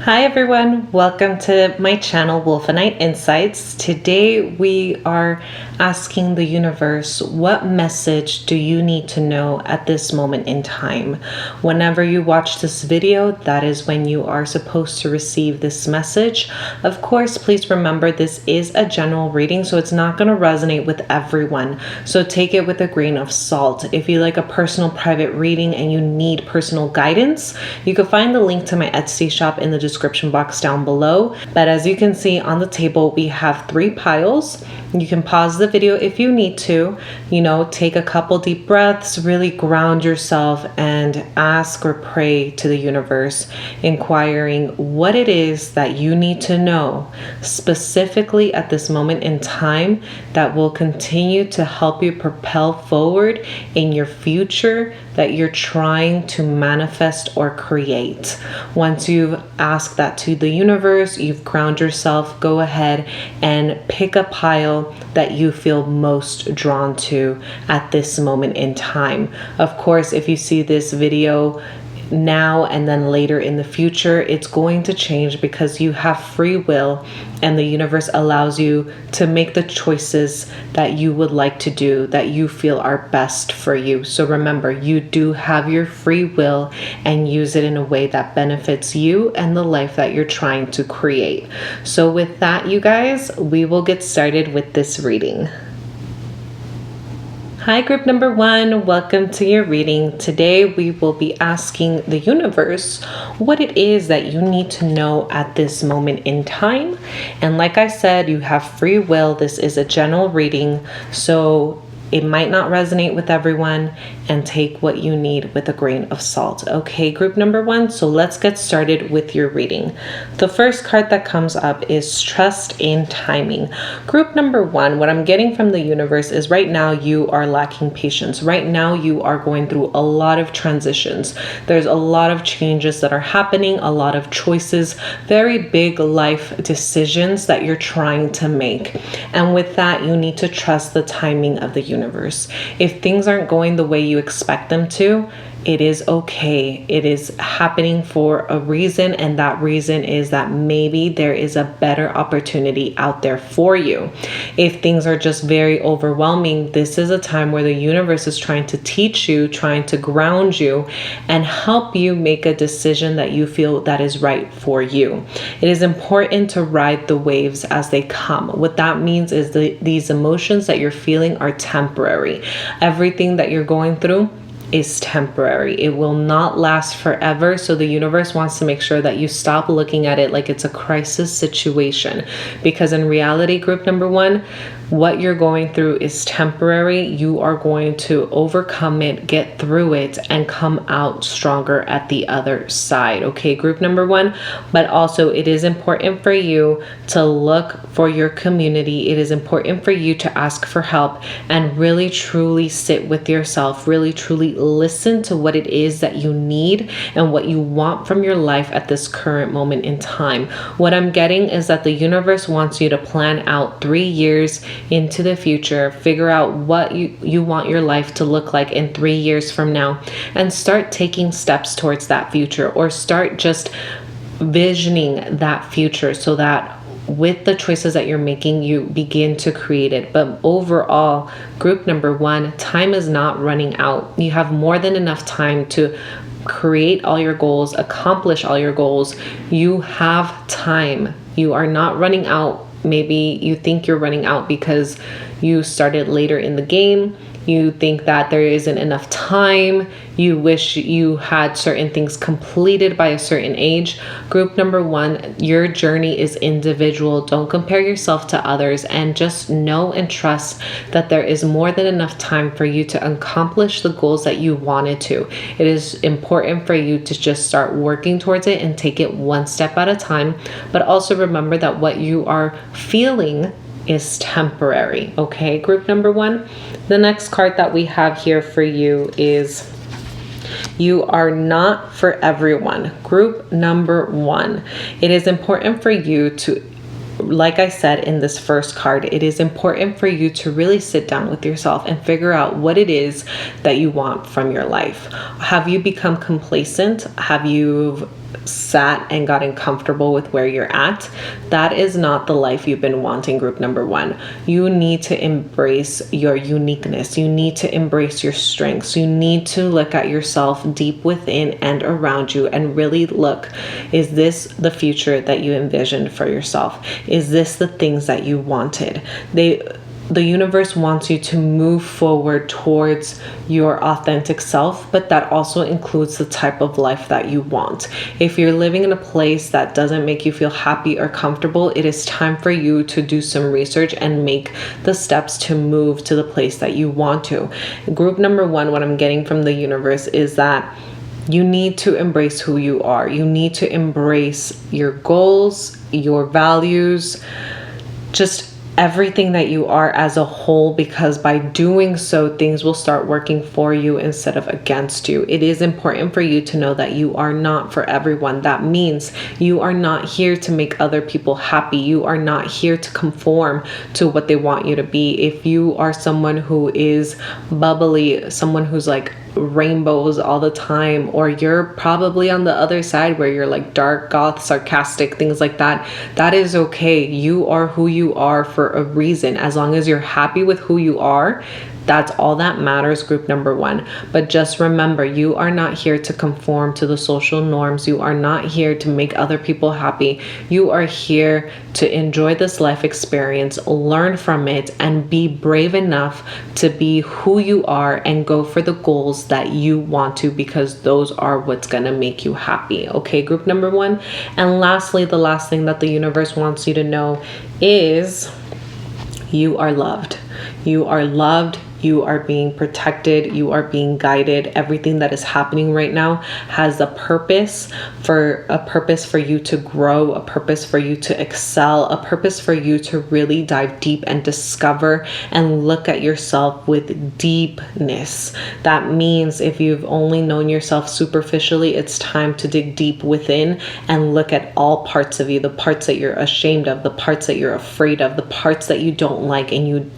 Hi everyone, welcome to my channel Wolfenite Insights. Today we are asking the universe, what message do you need to know at this moment in time? Whenever you watch this video, that is when you are supposed to receive this message. Of course, please remember this is a general reading, so it's not going to resonate with everyone. So take it with a grain of salt. If you like a personal private reading and you need personal guidance, you can find the link to my Etsy shop in the description box down below. But as you can see on the table, we have 3 piles. You can pause the video if you need to, take a couple deep breaths, really ground yourself and ask or pray to the universe, inquiring what it is that you need to know specifically at this moment in time that will continue to help you propel forward in your future that you're trying to manifest or create. Once you've asked that to the universe, you've grounded yourself, go ahead and pick a pile that you feel most drawn to at this moment in time. Of course, if you see this video now and then later in the future, it's going to change because you have free will and the universe allows you to make the choices that you would like to do, that you feel are best for you. So remember, you do have your free will and use it in a way that benefits you and the life that you're trying to create. So with that, you guys, we will get started with this reading. Hi, group number 1. Welcome to your reading. Today, we will be asking the universe what it is that you need to know at this moment in time. And like I said, you have free will. This is a general reading, so it might not resonate with everyone, and take what you need with a grain of salt. Okay, group number 1, so let's get started with your reading. The first card that comes up is trust in timing. Group number 1, what I'm getting from the universe is right now you are lacking patience. Right now you are going through a lot of transitions. There's a lot of changes that are happening, a lot of choices, very big life decisions that you're trying to make. And with that, you need to trust the timing of the universe. If things aren't going the way you expect them to, it is okay. It is happening for a reason, and that reason is that maybe there is a better opportunity out there for you. If things are just very overwhelming, this is a time where the universe is trying to teach you, trying to ground you, and help you make a decision that you feel that is right for you. It is important to ride the waves as they come. What that means is these emotions that you're feeling are temporary. Everything that you're going through is temporary. It will not last forever. So the universe wants to make sure that you stop looking at it like it's a crisis situation, because in reality, group number 1, what you're going through is temporary. You are going to overcome it, get through it, and come out stronger at the other side. Okay, group number 1. But also, it is important for you to look for your community. It is important for you to ask for help and really truly sit with yourself, really truly listen to what it is that you need and what you want from your life at this current moment in time. What I'm getting is that the universe wants you to plan out 3 years into the future, figure out what you want your life to look like in 3 years from now, and start taking steps towards that future, or start just visioning that future so that with the choices that you're making, you begin to create it. But overall, group number 1, time is not running out. You have more than enough time to create all your goals, accomplish all your goals. You have time. You are not running out. Maybe you think you're running out because you started later in the game. You think that there isn't enough time. You wish you had certain things completed by a certain age. Group number 1, your journey is individual. Don't compare yourself to others, and just know and trust that there is more than enough time for you to accomplish the goals that you wanted to. It is important for you to just start working towards it and take it one step at a time. But also remember that what you are feeling is temporary. Okay, group number 1. The next card that we have here for you is you are not for everyone. Group number 1. It is important for you to, like I said in this first card, it is important for you to really sit down with yourself and figure out what it is that you want from your life. Have you become complacent? Have you sat and gotten comfortable with where you're at, that is not the life you've been wanting, group number one. You need to embrace your uniqueness. You need to embrace your strengths. You need to look at yourself deep within and around you and really look, is this the future that you envisioned for yourself? Is this the things that you wanted? The universe wants you to move forward towards your authentic self, but that also includes the type of life that you want. If you're living in a place that doesn't make you feel happy or comfortable, it is time for you to do some research and make the steps to move to the place that you want to. Group number one, what I'm getting from the universe is that you need to embrace who you are. You need to embrace your goals, your values, just everything that you are as a whole, because by doing so, things will start working for you instead of against you. It is important for you to know that you are not for everyone. That means you are not here to make other people happy. You are not here to conform to what they want you to be. If you are someone who is bubbly, someone who's like rainbows all the time, or you're probably on the other side where you're like dark, goth, sarcastic, things like that, that is okay. You are who you are for a reason. As long as you're happy with who you are, that's all that matters, group number one. But just remember, you are not here to conform to the social norms. You are not here to make other people happy. You are here to enjoy this life experience, learn from it, and be brave enough to be who you are and go for the goals that you want to, because those are what's gonna make you happy. Okay, group number one. And lastly, the last thing that the universe wants you to know is you are loved. You are loved. You are being protected. You are being guided. Everything that is happening right now has a purpose for you to grow, a purpose for you to excel, a purpose for you to really dive deep and discover and look at yourself with deepness. That means if you've only known yourself superficially, it's time to dig deep within and look at all parts of you, the parts that you're ashamed of, the parts that you're afraid of, the parts that you don't like and you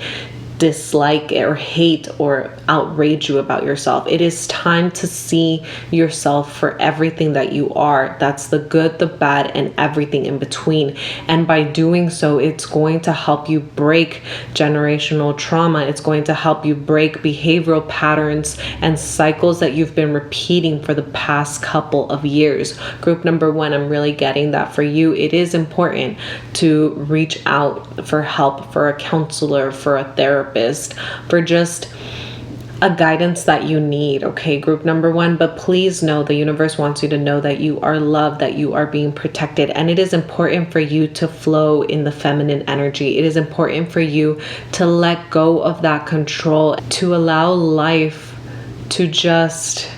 dislike or hate or outrage you about yourself. It is time to see yourself for everything that you are. That's the good, the bad, and everything in between. And by doing so, it's going to help you break generational trauma. It's going to help you break behavioral patterns and cycles that you've been repeating for the past couple of years. Group number one, I'm really getting that for you. It is important to reach out for help, for a counselor, for a therapist, for just a guidance that you need. Okay, group number one. But please know the universe wants you to know that you are loved, that you are being protected. And it is important for you to flow in the feminine energy. It is important for you to let go of that control, to allow life to just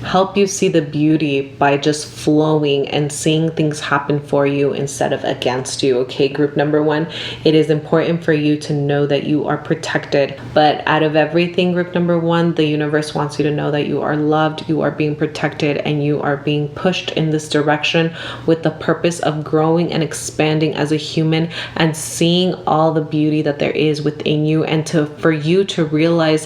help you see the beauty by just flowing and seeing things happen for you instead of against you. Okay, group number one, it is important for you to know that you are protected. But out of everything, group number one, the universe wants you to know that you are loved, you are being protected, and you are being pushed in this direction with the purpose of growing and expanding as a human and seeing all the beauty that there is within you, and for you to realize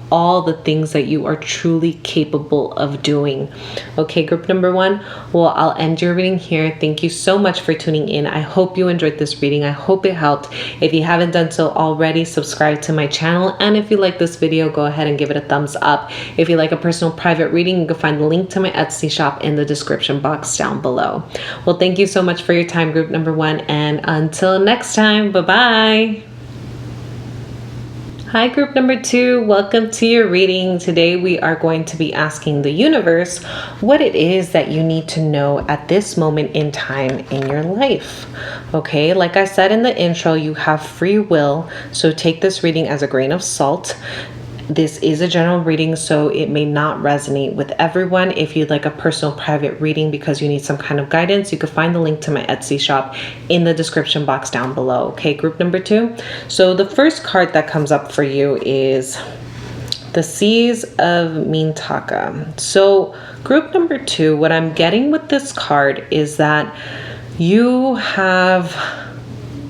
all the things that you are truly capable of doing. Okay, group number one. Well, I'll end your reading here. Thank you so much for tuning in. I hope you enjoyed this reading. I hope it helped. If you haven't done so already, subscribe to my channel. And if you like this video, go ahead and give it a thumbs up. If you like a personal private reading, you can find the link to my Etsy shop in the description box down below. Well, thank you so much for your time, group number one. And until next time, bye-bye. Hi, group number two. Welcome to your reading. Today we are going to be asking the universe what it is that you need to know at this moment in time in your life. Okay, like I said in the intro, you have free will, so take this reading as a grain of salt. This is a general reading, so it may not resonate with everyone. If you'd like a personal private reading because you need some kind of guidance, you can find the link to my Etsy shop in the description box down below. Okay, group number two. So the first card that comes up for you is the Seas of Mintaka. So group number two, what I'm getting with this card is that you have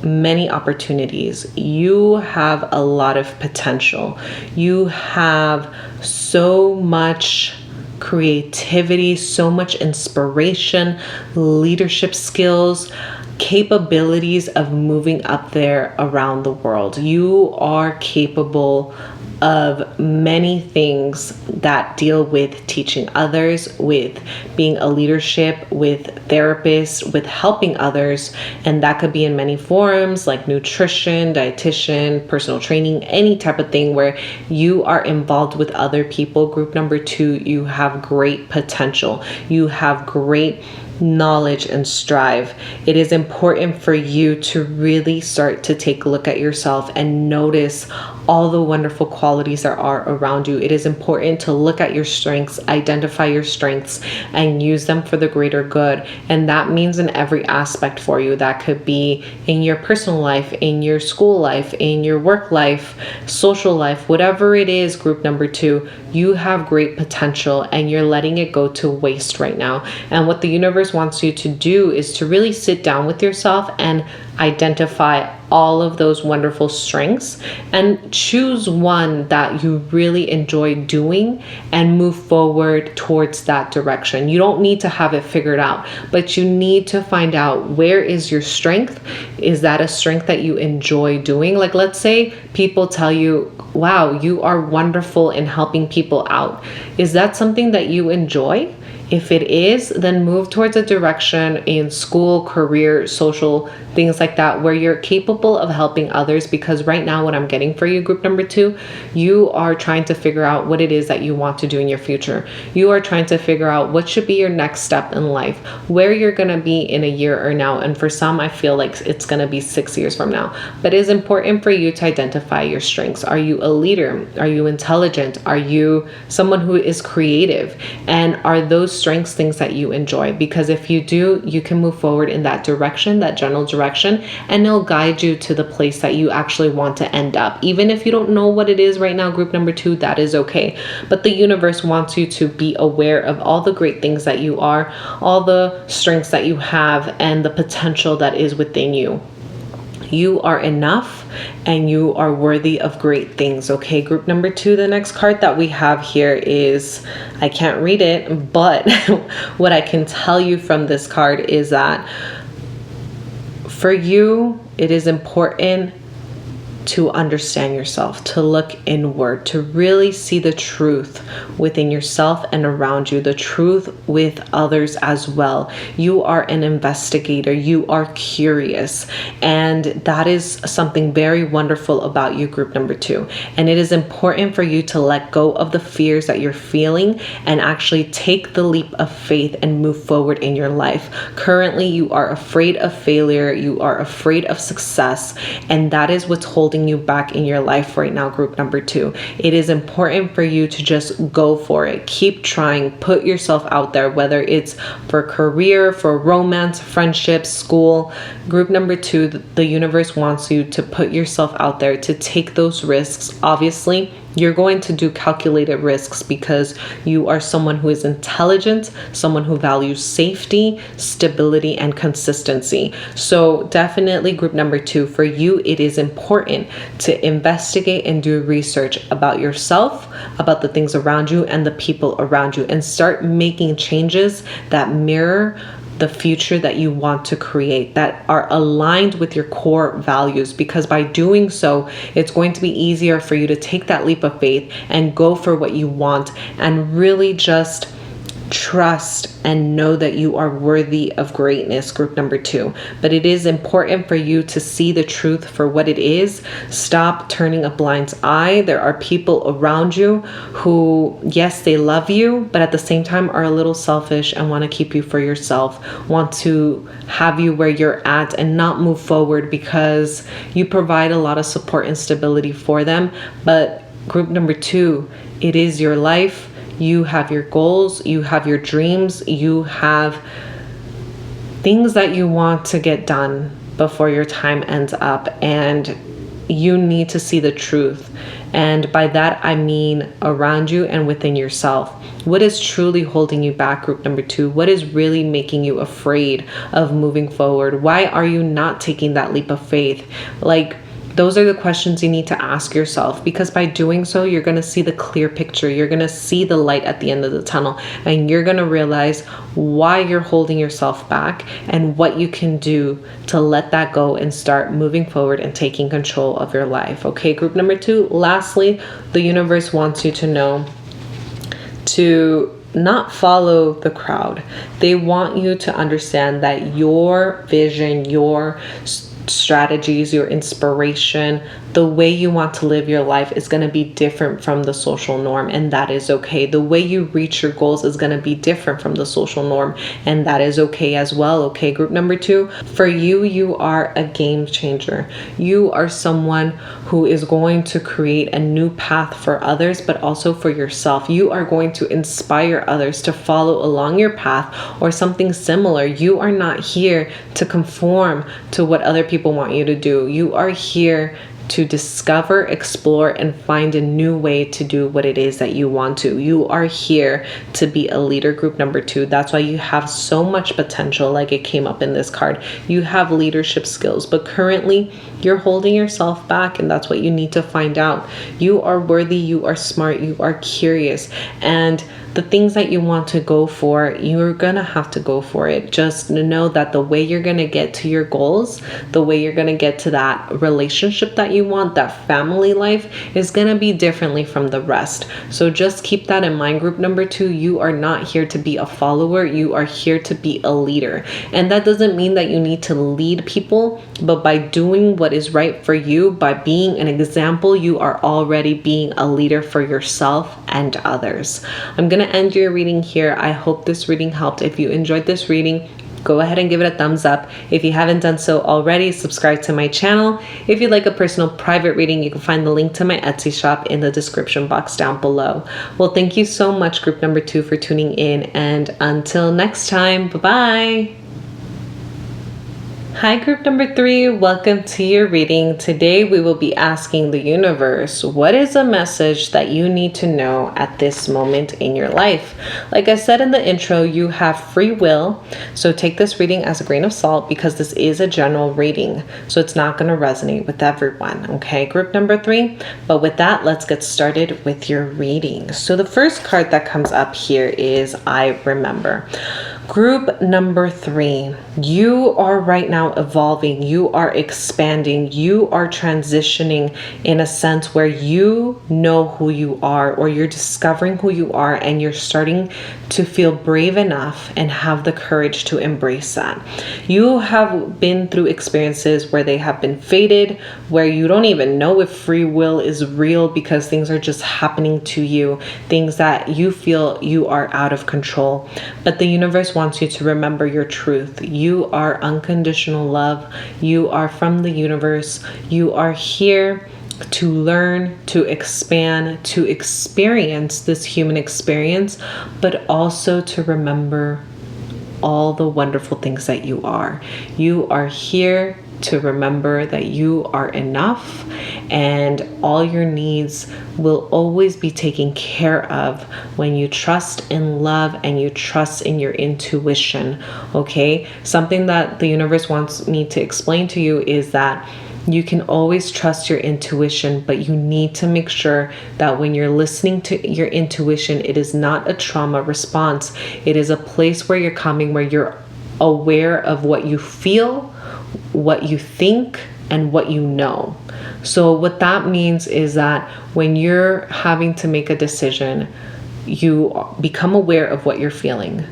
many opportunities. You have a lot of potential. You have so much creativity, so much inspiration, leadership skills, capabilities of moving up there around the world. You are capable of many things that deal with teaching others, with being a leadership, with therapists, with helping others. And that could be in many forms like nutrition, dietitian, personal training, any type of thing where you are involved with other people. Group number 2, you have great potential. You have great knowledge and strive. It is important for you to really start to take a look at yourself and notice all the wonderful qualities that are around you. It is important to look at your strengths, identify your strengths, and use them for the greater good. And that means in every aspect for you. That could be in your personal life, in your school life, in your work life, social life, whatever it is. Group number 2, you have great potential and you're letting it go to waste right now. And what the universe wants you to do is to really sit down with yourself and identify all of those wonderful strengths and choose one that you really enjoy doing and move forward towards that direction. You don't need to have it figured out, but you need to find out, where is your strength? Is that a strength that you enjoy doing? Like, let's say people tell you, wow, you are wonderful in helping people out. Is that something that you enjoy? If it is, then move towards a direction in school, career, social, things like that, where you're capable of helping others. Because right now, what I'm getting for you, group number 2, you are trying to figure out what it is that you want to do in your future. You are trying to figure out what should be your next step in life, where you're going to be in a year or now. And for some, I feel like it's going to be 6 years from now. But it is important for you to identify your strengths. Are you a leader? Are you intelligent? Are you someone who is creative? And are those strengths things that you enjoy? Because if you do, you can move forward in that direction, that general direction, and it'll guide you to the place that you actually want to end up. Even if you don't know what it is right now, group number 2, that is okay. But the universe wants you to be aware of all the great things that you are, all the strengths that you have, and the potential that is within you. You are enough and you are worthy of great things. Okay, group number 2, the next card that we have here is, I can't read it, but what I can tell you from this card is that for you, it is important to understand yourself, to look inward, to really see the truth within yourself and around you, the truth with others as well. You are an investigator, you are curious, and that is something very wonderful about you, group number 2. And it is important for you to let go of the fears that you're feeling and actually take the leap of faith and move forward in your life. Currently, you are afraid of failure, you are afraid of success, and that is what's holding you back in your life right now, group number 2. It is important for you to just go for it. Keep trying, put yourself out there, whether it's for career, for romance, friendships, school. Group number 2, the universe wants you to put yourself out there, to take those risks. Obviously, you're going to do calculated risks because you are someone who is intelligent, someone who values safety, stability, and consistency. So definitely, group number 2, for you, it is important to investigate and do research about yourself, about the things around you and the people around you, and start making changes that mirror the future that you want to create, that are aligned with your core values. Because by doing so, it's going to be easier for you to take that leap of faith and go for what you want, and really just trust and know that you are worthy of greatness, group number 2. But it is important for you to see the truth for what it is. Stop turning a blind eye. There are people around you who, yes, they love you, but at the same time are a little selfish and want to keep you for yourself, want to have you where you're at and not move forward because you provide a lot of support and stability for them. But group number 2, it is your life. You have your goals, you have your dreams, you have things that you want to get done before your time ends up, and you need to see the truth. And by that, I mean around you and within yourself. What is truly holding you back, group number 2? What is really making you afraid of moving forward? Why are you not taking that leap of faith? Like, Those are the questions you need to ask yourself, because by doing so, you're going to see the clear picture. You're going to see the light at the end of the tunnel, and you're going to realize why you're holding yourself back and what you can do to let that go and start moving forward and taking control of your life. Okay, group number 2. Lastly, the universe wants you to know to not follow the crowd. They want you to understand that your vision, your strategies, your inspiration, the way you want to live your life is going to be different from the social norm, and that is okay. The way you reach your goals is going to be different from the social norm, and that is okay as well. Okay, group number 2, for you, you are a game changer. You are someone who is going to create a new path for others, but also for yourself. You are going to inspire others to follow along your path or something similar. You are not here to conform to what other people want you to do. You are here to discover, explore, and find a new way to do what it is that you want to. You are here to be a leader, group number 2. That's why you have so much potential, like it came up in this card. You have leadership skills, but currently you're holding yourself back, and that's what you need to find out. You are worthy, you are smart, you are curious, and the things that you want to go for, you're gonna have to go for it. Just know that the way you're gonna get to your goals, the way you're gonna get to that relationship that you want, that family life, is gonna be differently from the rest. So just keep that in mind, group number 2. You are not here to be a follower, you are here to be a leader. And that doesn't mean that you need to lead people, but by doing what is right for you, by being an example, you are already being a leader for yourself and others. I'm gonna end your reading here. I hope this reading helped. If you enjoyed this reading, go ahead and give it a thumbs up. If you haven't done so already, subscribe to my channel. If you'd like a personal private reading, you can find the link to my Etsy shop in the description box down below. Well, thank you so much, group number 2, for tuning in, and until next time, bye-bye. Hi, group number 3. Welcome to your reading. Today we will be asking the universe, what is a message that you need to know at this moment in your life? Like I said in the intro, you have free will, so take this reading as a grain of salt, because this is a general reading, so it's not going to resonate with everyone. Okay, group number 3. But with that, let's get started with your reading. So the first card that comes up here is I Remember. Group number 3, you are right now evolving, you are expanding, you are transitioning in a sense where you know who you are, or you're discovering who you are, and you're starting to feel brave enough and have the courage to embrace that. You have been through experiences where they have been fated, where you don't even know if free will is real, because things are just happening to you, things that you feel you are out of control. But the universe wants you to remember your truth. You are unconditional love. You are from the universe. You are here to learn, to expand, to experience this human experience, but also to remember all the wonderful things that you are. You are here to remember that you are enough, and all your needs will always be taken care of when you trust in love and you trust in your intuition. Okay, something that the universe wants me to explain to you is that you can always trust your intuition, but you need to make sure that when you're listening to your intuition, it is not a trauma response. It is a place where you're coming, where you're aware of what you feel, what you think, and what you know. So what that means is that when you're having to make a decision, you become aware of what you're feeling.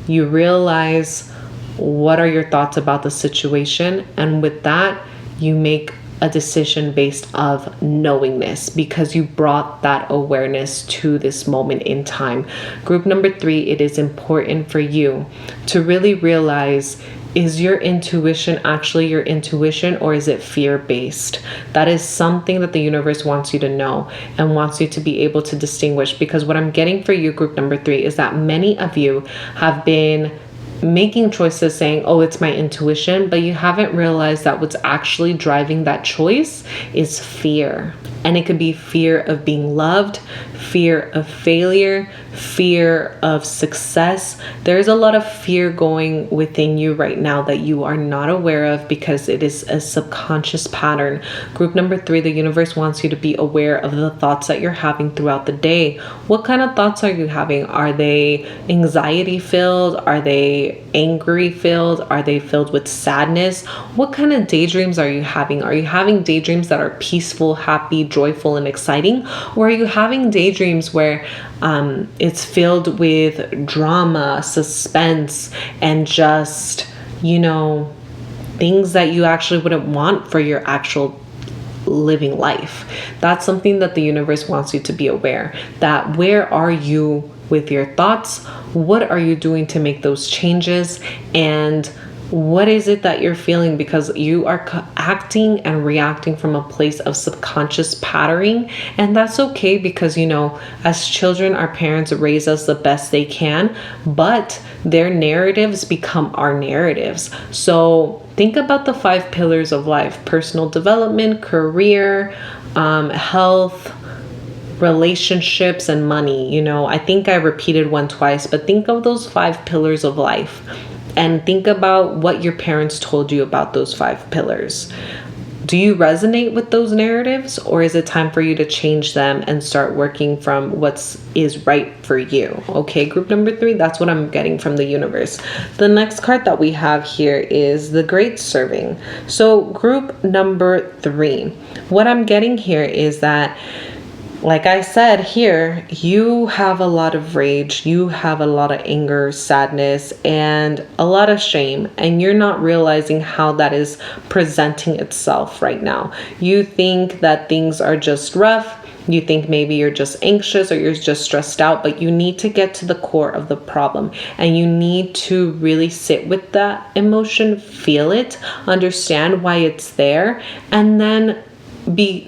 You realize what are your thoughts about the situation, and with that, you make a decision based of knowingness, because you brought that awareness to this moment in time. Group number 3, it is important for you to really realize, is your intuition actually your intuition, or is it fear-based? That is something that the universe wants you to know and wants you to be able to distinguish, because what I'm getting for you, group number 3, is that many of you have been making choices saying, oh, it's my intuition, but you haven't realized that what's actually driving that choice is fear. And it could be fear of being loved, fear of failure, fear of success. There's a lot of fear going within you right now that you are not aware of because it is a subconscious pattern. Group number 3, the universe wants you to be aware of the thoughts that you're having throughout the day. What kind of thoughts are you having? Are they anxiety filled? Are they angry filled? Are they filled with sadness? What kind of daydreams are you having? Are you having daydreams that are peaceful, happy, joyful, and exciting? Or are you having daydreams where it's filled with drama, suspense, and just, things that you actually wouldn't want for your actual living life? That's something that the universe wants you to be aware, that where are you with your thoughts? What are you doing to make those changes? And what is it that you're feeling? Because you are acting and reacting from a place of subconscious patterning. And that's okay because, as children, our parents raise us the best they can, but their narratives become our narratives. So think about the 5 pillars of life: personal development, career, health, relationships, and money. I think I repeated one twice, but think of those 5 pillars of life. And think about what your parents told you about those 5 pillars. Do you resonate with those narratives, or is it time for you to change them and start working from what is right for you? Okay, group number 3, that's what I'm getting from the universe. The next card that we have here is the Great Serving. So group number 3, what I'm getting here is that, like I said here, you have a lot of rage, you have a lot of anger, sadness, and a lot of shame, and you're not realizing how that is presenting itself right now. You think that things are just rough. You think maybe you're just anxious or you're just stressed out, but you need to get to the core of the problem, and you need to really sit with that emotion, feel it, understand why it's there, and then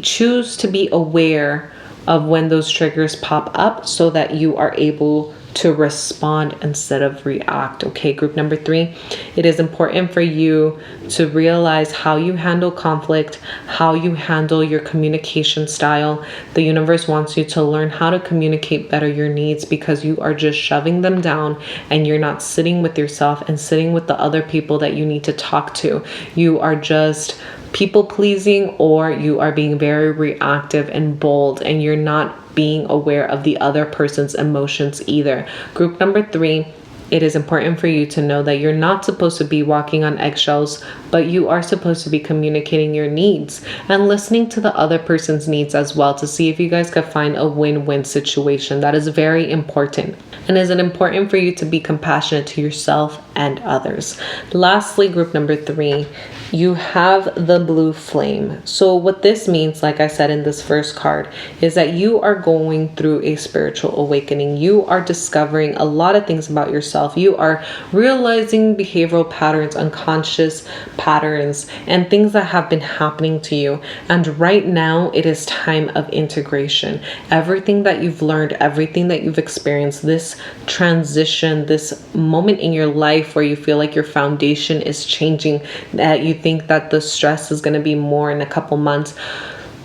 choose to be aware of when those triggers pop up so that you are able to respond instead of react. Okay, group number 3, it is important for you to realize how you handle conflict, how you handle your communication style. The universe wants you to learn how to communicate better your needs, because you are just shoving them down and you're not sitting with yourself and sitting with the other people that you need to talk to. You are just people pleasing, or you are being very reactive and bold, and you're not being aware of the other person's emotions either. Group number 3, it is important for you to know that you're not supposed to be walking on eggshells, but you are supposed to be communicating your needs and listening to the other person's needs as well, to see if you guys could find a win-win situation. That is very important. And is it important for you to be compassionate to yourself and others? Lastly, group number 3, you have the blue flame. So what this means, like I said in this first card, is that you are going through a spiritual awakening. You are discovering a lot of things about yourself. You are realizing behavioral patterns, unconscious patterns, and things that have been happening to you. And right now, it is time of integration. Everything that you've learned, everything that you've experienced, this transition, this moment in your life where you feel like your foundation is changing, that you think that the stress is going to be more in a couple months.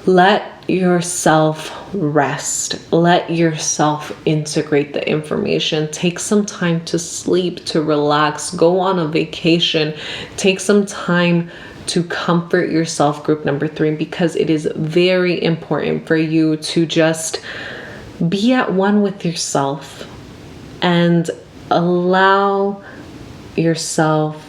Let yourself rest. Let yourself integrate the information. Take some time to sleep, to relax, go on a vacation, take some time to comfort yourself, group number 3, because it is very important for you to just be at one with yourself and allow yourself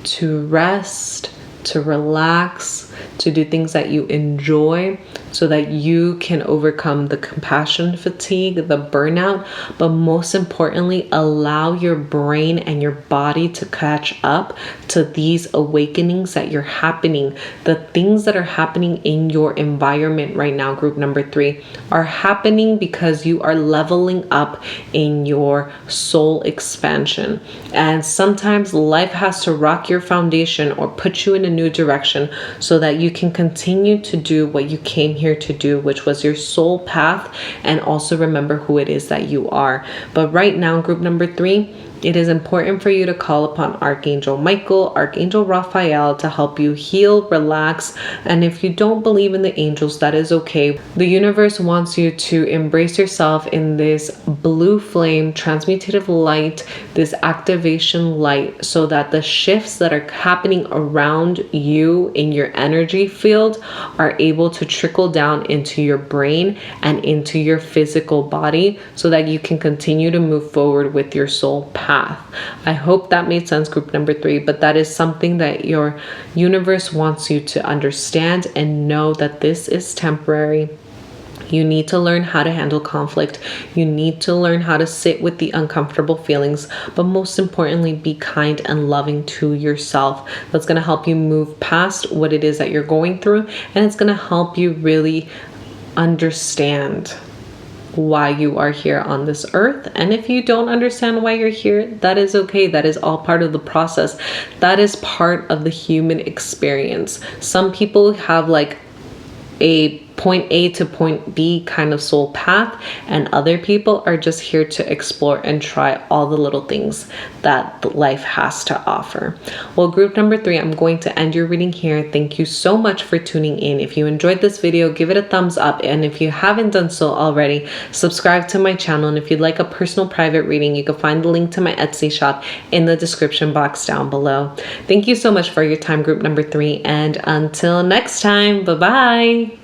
to rest, to relax, to do things that you enjoy, so that you can overcome the compassion fatigue, the burnout, but most importantly, allow your brain and your body to catch up to these awakenings that you're happening. The things that are happening in your environment right now, group number 3, are happening because you are leveling up in your soul expansion. And sometimes life has to rock your foundation or put you in a new direction so that you can continue to do what you came here to do, which was your soul path, and also remember who it is that you are. But right now, group number 3, It is important for you to call upon Archangel Michael, Archangel Raphael to help you heal, relax. And if you don't believe in the angels, that is okay. The universe wants you to embrace yourself in this blue flame, transmutative light, this activation light, so that the shifts that are happening around you in your energy field are able to trickle down into your brain and into your physical body so that you can continue to move forward with your soul path. I hope that made sense, group number 3, but that is something that your universe wants you to understand and know that this is temporary. You need to learn how to handle conflict. You need to learn how to sit with the uncomfortable feelings, but most importantly, be kind and loving to yourself. That's going to help you move past what it is that you're going through, and it's going to help you really understand why you are here on this earth. And if you don't understand why you're here, that is okay. That is all part of the process. That is part of the human experience. Some people have like a point A to point B kind of soul path, and other people are just here to explore and try all the little things that life has to offer. Well, group number 3, I'm going to end your reading here. Thank you so much for tuning in. If you enjoyed this video, give it a thumbs up, and if you haven't done so already, subscribe to my channel. And if you'd like a personal private reading, you can find the link to my Etsy shop in the description box down below. Thank you so much for your time, group number 3, and until next time, bye bye.